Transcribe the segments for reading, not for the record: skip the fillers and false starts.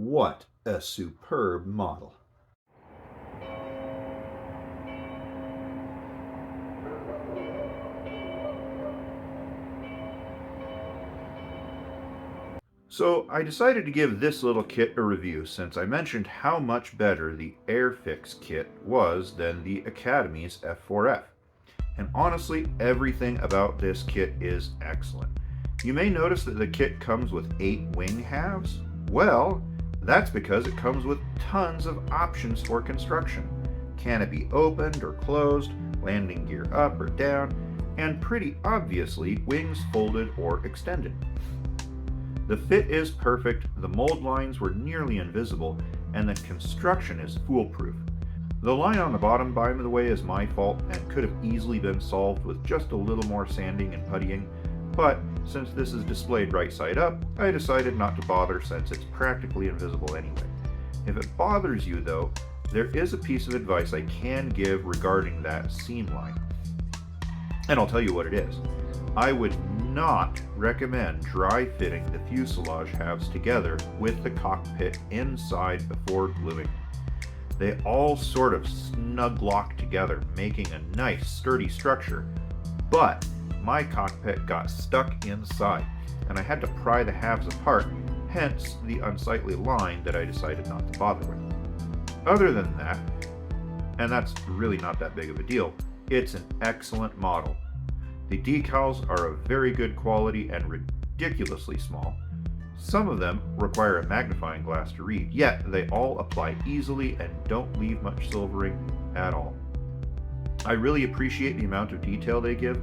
What a superb model. So I decided to give this little kit a review since I mentioned how much better the Airfix kit was than the Academy's F4F. And honestly, everything about this kit is excellent. You may notice that the kit comes with 8 wing halves. Well, that's because it comes with tons of options for construction. Canopy opened or closed, landing gear up or down, and pretty obviously wings folded or extended. The fit is perfect, the mold lines were nearly invisible, and the construction is foolproof. The line on the bottom, by the way, is my fault and could have easily been solved with just a little more sanding and puttying, but since this is displayed right side up, I decided not to bother since it's practically invisible anyway. If it bothers you though, there is a piece of advice I can give regarding that seam line. And I'll tell you what it is. I would not recommend dry fitting the fuselage halves together with the cockpit inside before gluing. They all sort of snug lock together, making a nice sturdy structure, but my cockpit got stuck inside and I had to pry the halves apart, hence the unsightly line that I decided not to bother with. Other than that, and that's really not that big of a deal, it's an excellent model. The decals are of very good quality and ridiculously small. Some of them require a magnifying glass to read, yet they all apply easily and don't leave much silvering at all. I really appreciate the amount of detail they give,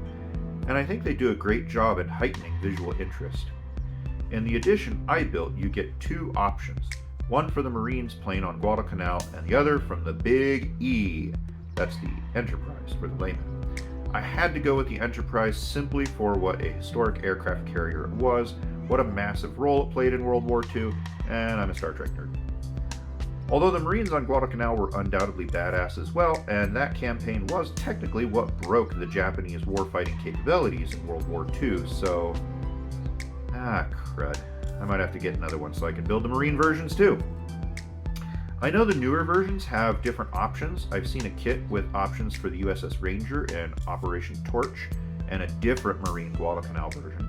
and I think they do a great job at heightening visual interest. In the edition I built, you get 2 options, one for the Marines plane on Guadalcanal and the other from the Big E. That's the Enterprise for the layman. I had to go with the Enterprise simply for what a historic aircraft carrier it was, what a massive role it played in World War II, and I'm a Star Trek nerd. Although the Marines on Guadalcanal were undoubtedly badass as well, and that campaign was technically what broke the Japanese warfighting capabilities in World War II, so... crud. I might have to get another one so I can build the Marine versions too. I know the newer versions have different options. I've seen a kit with options for the USS Ranger and Operation Torch, and a different Marine Guadalcanal version.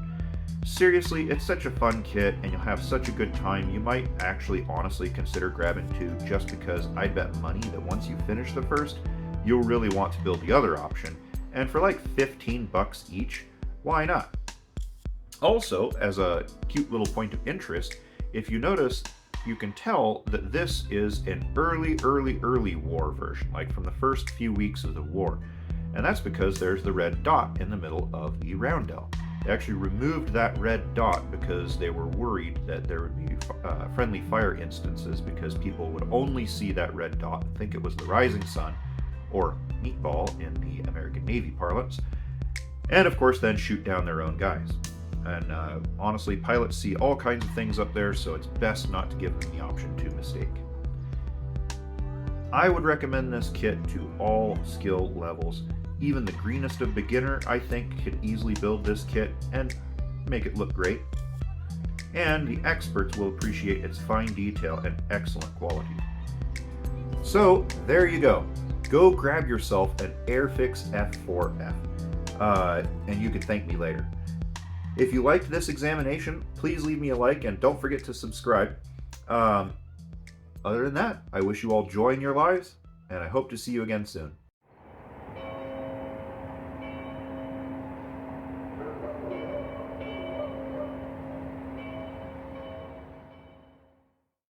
Seriously, it's such a fun kit, and you'll have such a good time, you might actually honestly consider grabbing 2 just because I bet money that once you finish the first, you'll really want to build the other option, and for like 15 bucks each, why not? Also, as a cute little point of interest, if you notice, you can tell that this is an early war version, like from the first few weeks of the war. And that's because there's the red dot in the middle of the roundel. They actually removed that red dot because they were worried that there would be friendly fire instances because people would only see that red dot and think it was the rising sun, or meatball in the American Navy parlance, and of course then shoot down their own guys. And honestly, pilots see all kinds of things up there, so it's best not to give them the option to mistake. I would recommend this kit to all skill levels. Even the greenest of beginner, I think, could easily build this kit and make it look great. And the experts will appreciate its fine detail and excellent quality. So, there you go. Go grab yourself an Airfix F4F, and you can thank me later. If you liked this examination, please leave me a like and don't forget to subscribe. Other than that, I wish you all joy in your lives, and I hope to see you again soon.